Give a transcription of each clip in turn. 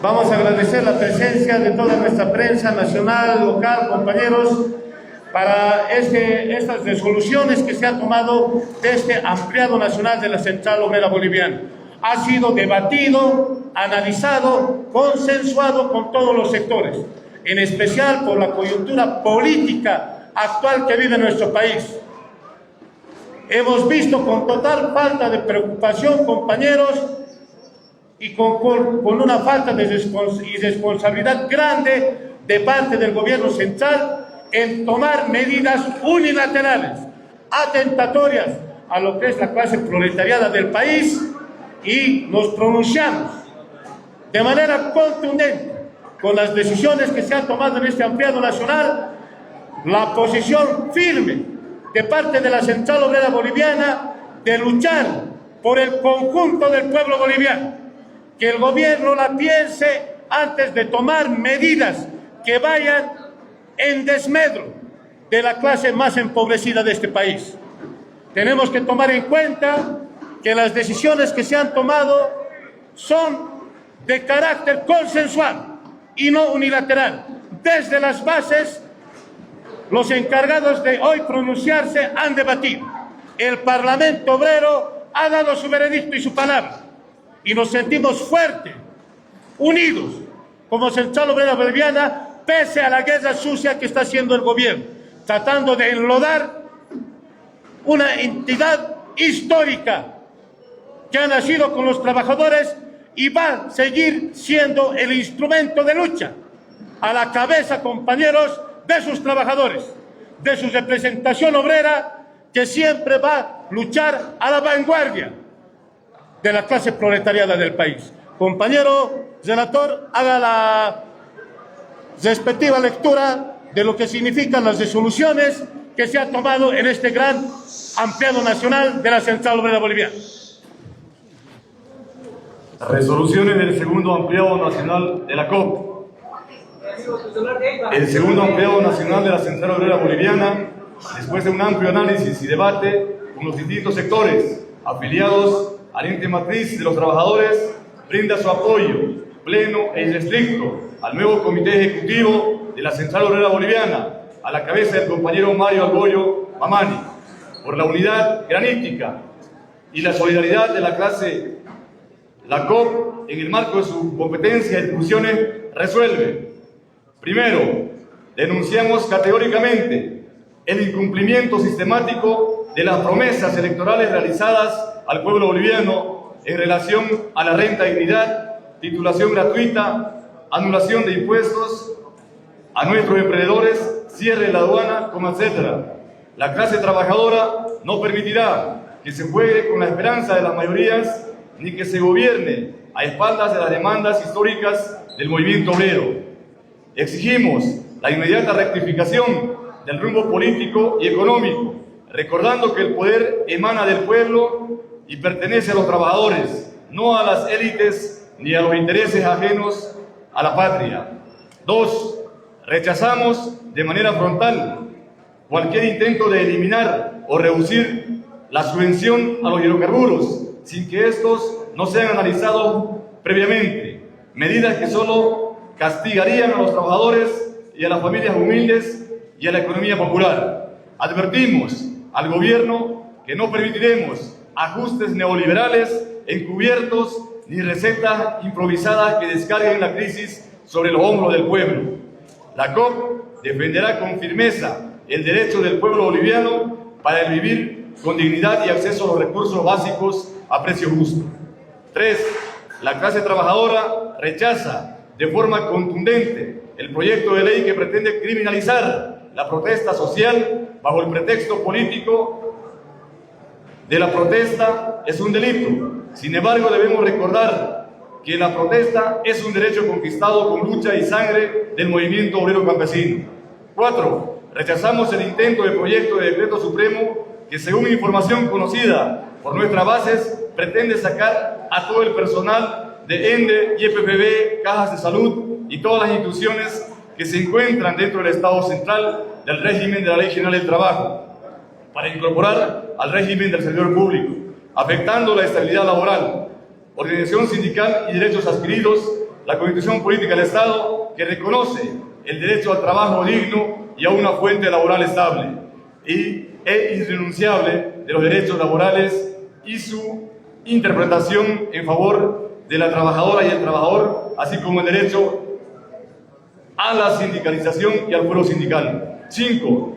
Vamos a agradecer la presencia de toda nuestra prensa nacional, local, compañeros, para estas resoluciones que se han tomado de este ampliado nacional de la Central Obrera Boliviana. Ha sido debatido, analizado, consensuado con todos los sectores, en especial por la coyuntura política actual que vive nuestro país. Hemos visto con total falta de preocupación, compañeros, y con una falta de irresponsabilidad grande de parte del gobierno central en tomar medidas unilaterales, atentatorias a lo que es la clase proletariada del país, y nos pronunciamos de manera contundente con las decisiones que se han tomado en este ampliado nacional, la posición firme de parte de la Central Obrera Boliviana de luchar por el conjunto del pueblo boliviano. Que el gobierno la piense antes de tomar medidas que vayan en desmedro de la clase más empobrecida de este país. Tenemos que tomar en cuenta que las decisiones que se han tomado son de carácter consensual y no unilateral. Desde las bases, los encargados de hoy pronunciarse han debatido. El Parlamento Obrero ha dado su veredicto y su palabra. Y nos sentimos fuertes, unidos, como Central Obrera Boliviana, pese a la guerra sucia que está haciendo el gobierno, tratando de enlodar una entidad histórica que ha nacido con los trabajadores y va a seguir siendo el instrumento de lucha a la cabeza, compañeros, de sus trabajadores, de su representación obrera, que siempre va a luchar a la vanguardia de la clase proletariada del país. Compañero relator, haga la respectiva lectura de lo que significan las resoluciones que se han tomado en este gran ampliado nacional de la Central Obrera Boliviana. Resoluciones del segundo ampliado nacional de la COP. El segundo ampliado nacional de la Central Obrera Boliviana, después de un amplio análisis y debate con los distintos sectores afiliados al ente matriz de los trabajadores, brinda su apoyo pleno e irrestricto al nuevo comité ejecutivo de la Central Obrera Boliviana, a la cabeza del compañero Mario Argollo Mamani, por la unidad granítica y la solidaridad de la clase. La COP, en el marco de su competencia y funciones, resuelve. Primero, denunciamos categóricamente el incumplimiento sistemático de las promesas electorales realizadas al pueblo boliviano en relación a la renta dignidad, titulación gratuita, anulación de impuestos a nuestros emprendedores, cierre de la aduana, etc. La clase trabajadora no permitirá que se juegue con la esperanza de las mayorías ni que se gobierne a espaldas de las demandas históricas del movimiento obrero. Exigimos la inmediata rectificación del rumbo político y económico, recordando que el poder emana del pueblo y pertenece a los trabajadores, no a las élites ni a los intereses ajenos a la patria. 2. Rechazamos de manera frontal cualquier intento de eliminar o reducir la subvención a los hidrocarburos sin que estos no sean analizados previamente, medidas que solo castigarían a los trabajadores y a las familias humildes y a la economía popular. Advertimos al gobierno que no permitiremos ajustes neoliberales encubiertos ni recetas improvisadas que descarguen la crisis sobre los hombros del pueblo. La COP defenderá con firmeza el derecho del pueblo boliviano para el vivir con dignidad y acceso a los recursos básicos a precio justo. 3. La clase trabajadora rechaza de forma contundente el proyecto de ley que pretende criminalizar la protesta social bajo el pretexto político de la protesta es un delito. Sin embargo, debemos recordar que la protesta es un derecho conquistado con lucha y sangre del movimiento obrero campesino. 4. Rechazamos el intento de proyecto de decreto supremo que, según información conocida por nuestras bases, pretende sacar a todo el personal de ENDE, YPFB, cajas de salud y todas las instituciones que se encuentran dentro del Estado central del régimen de la Ley General del Trabajo, para incorporar al régimen del servidor público, afectando la estabilidad laboral, organización sindical y derechos adquiridos la Constitución Política del Estado, que reconoce el derecho al trabajo digno y a una fuente laboral estable e irrenunciable de los derechos laborales y su interpretación en favor de la trabajadora y el trabajador, así como el derecho a la sindicalización y al fuero sindical. 5.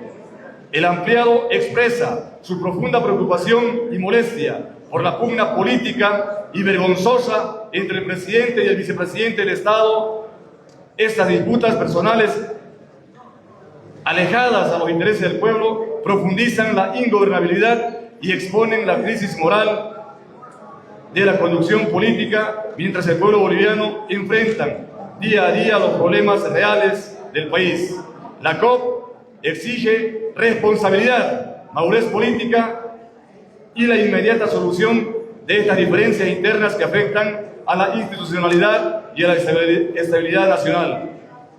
El ampliado expresa su profunda preocupación y molestia por la pugna política y vergonzosa entre el presidente y el vicepresidente del Estado. Estas disputas personales, alejadas a los intereses del pueblo, profundizan la ingobernabilidad y exponen la crisis moral de la conducción política, mientras el pueblo boliviano enfrenta día a día los problemas reales del país. La COP exige responsabilidad, madurez política y la inmediata solución de estas diferencias internas que afectan a la institucionalidad y a la estabilidad nacional.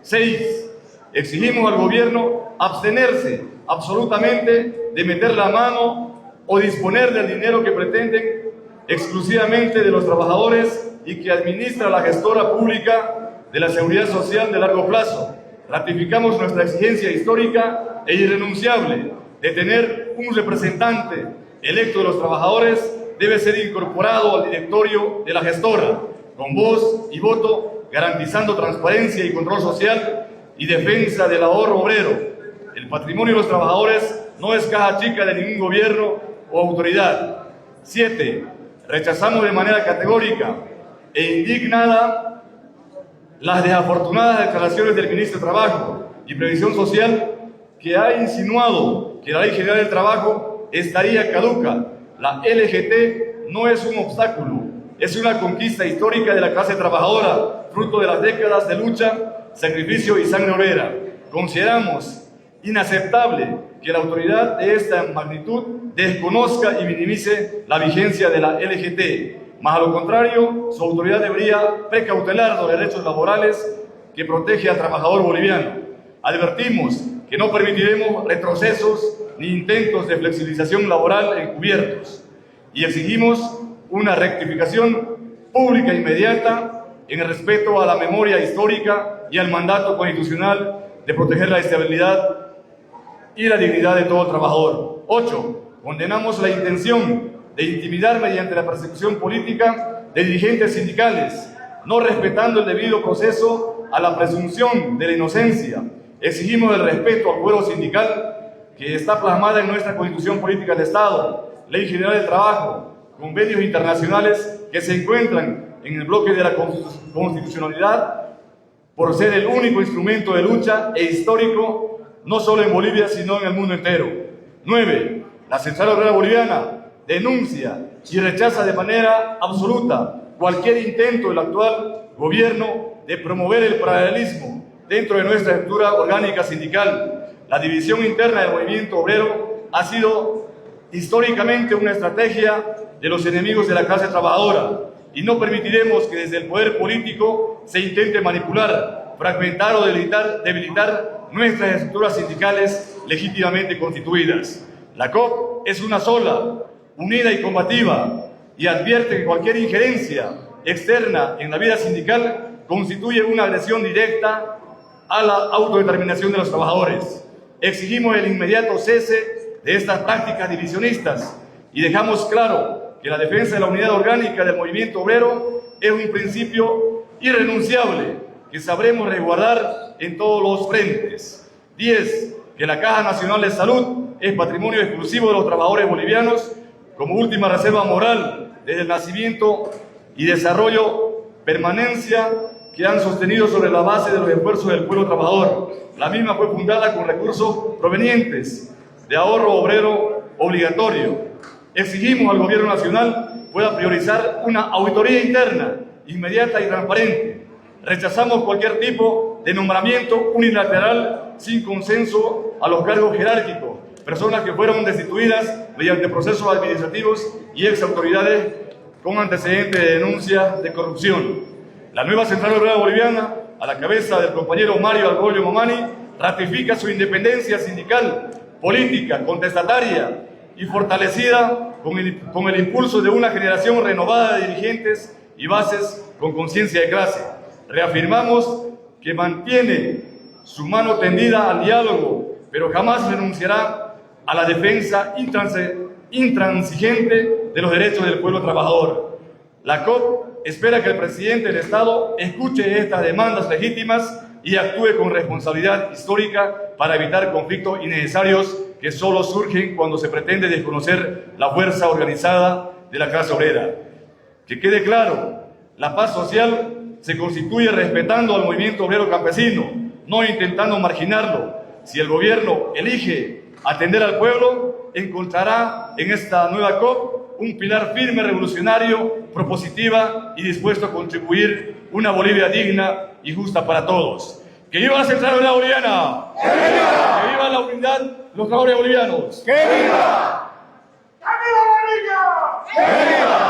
6. Exigimos al gobierno abstenerse absolutamente de meter la mano o disponer del dinero que pretenden exclusivamente de los trabajadores y que administra la gestora pública de la seguridad social de largo plazo. Ratificamos nuestra exigencia histórica e irrenunciable de tener un representante electo de los trabajadores. Debe ser incorporado al directorio de la gestora, con voz y voto, garantizando transparencia y control social y defensa del ahorro obrero. El patrimonio de los trabajadores no es caja chica de ningún gobierno o autoridad. 7. Rechazamos de manera categórica e indignada las desafortunadas declaraciones del ministro de Trabajo y Previsión Social, que ha insinuado que la Ley General del Trabajo estaría caduca. La LGT no es un obstáculo, es una conquista histórica de la clase trabajadora, fruto de las décadas de lucha, sacrificio y sangre obrera. Consideramos inaceptable que la autoridad de esta magnitud desconozca y minimice la vigencia de la LGT. Más a lo contrario, su autoridad debería precautelar los derechos laborales que protege al trabajador boliviano. Advertimos que no permitiremos retrocesos ni intentos de flexibilización laboral encubiertos y exigimos una rectificación pública inmediata en el respeto a la memoria histórica y al mandato constitucional de proteger la estabilidad y la dignidad de todo trabajador. 8. Condenamos la intención de intimidar mediante la persecución política de dirigentes sindicales, no respetando el debido proceso a la presunción de la inocencia. Exigimos el respeto al fuero sindical que está plasmada en nuestra Constitución Política del Estado, Ley General del Trabajo, convenios internacionales que se encuentran en el bloque de la constitucionalidad por ser el único instrumento de lucha e histórico, no solo en Bolivia, sino en el mundo entero. 9. La Central Obrera Boliviana denuncia y rechaza de manera absoluta cualquier intento del actual gobierno de promover el paralelismo dentro de nuestra estructura orgánica sindical. La división interna del movimiento obrero ha sido históricamente una estrategia de los enemigos de la clase trabajadora y no permitiremos que desde el poder político se intente manipular, fragmentar o debilitar nuestras estructuras sindicales legítimamente constituidas. La COP es una sola, unida y combativa, y advierte que cualquier injerencia externa en la vida sindical constituye una agresión directa a la autodeterminación de los trabajadores. Exigimos el inmediato cese de estas prácticas divisionistas y dejamos claro que la defensa de la unidad orgánica del movimiento obrero es un principio irrenunciable que sabremos resguardar en todos los frentes. 10. Que la Caja Nacional de Salud es patrimonio exclusivo de los trabajadores bolivianos como última reserva moral desde el nacimiento y desarrollo, permanencia que han sostenido sobre la base de los esfuerzos del pueblo trabajador. La misma fue fundada con recursos provenientes de ahorro obrero obligatorio. Exigimos al gobierno nacional pueda priorizar una auditoría interna, inmediata y transparente. Rechazamos cualquier tipo de nombramiento unilateral sin consenso a los cargos jerárquicos, personas que fueron destituidas mediante procesos administrativos y exautoridades con antecedentes de denuncia de corrupción. La nueva Central Obrera Boliviana, a la cabeza del compañero Mario Argollo Momani, ratifica su independencia sindical, política, contestataria y fortalecida con el impulso de una generación renovada de dirigentes y bases con conciencia de clase. reafirmamos que mantiene su mano tendida al diálogo, pero jamás renunciará a la defensa intransigente de los derechos del pueblo trabajador. La COP espera que el presidente del Estado escuche estas demandas legítimas y actúe con responsabilidad histórica para evitar conflictos innecesarios que solo surgen cuando se pretende desconocer la fuerza organizada de la clase obrera. Que quede claro, la paz social se constituye respetando al movimiento obrero campesino, no intentando marginarlo. Si el gobierno elige atender al pueblo, encontrará en esta nueva COP un pilar firme, revolucionario, propositiva y dispuesto a contribuir una Bolivia digna y justa para todos. ¡Que viva la Central Obrera Boliviana! ¡Que viva! ¡Que viva la unidad de los trabajadores bolivianos! ¡Que viva! ¡Que viva Bolivia! ¡Que viva!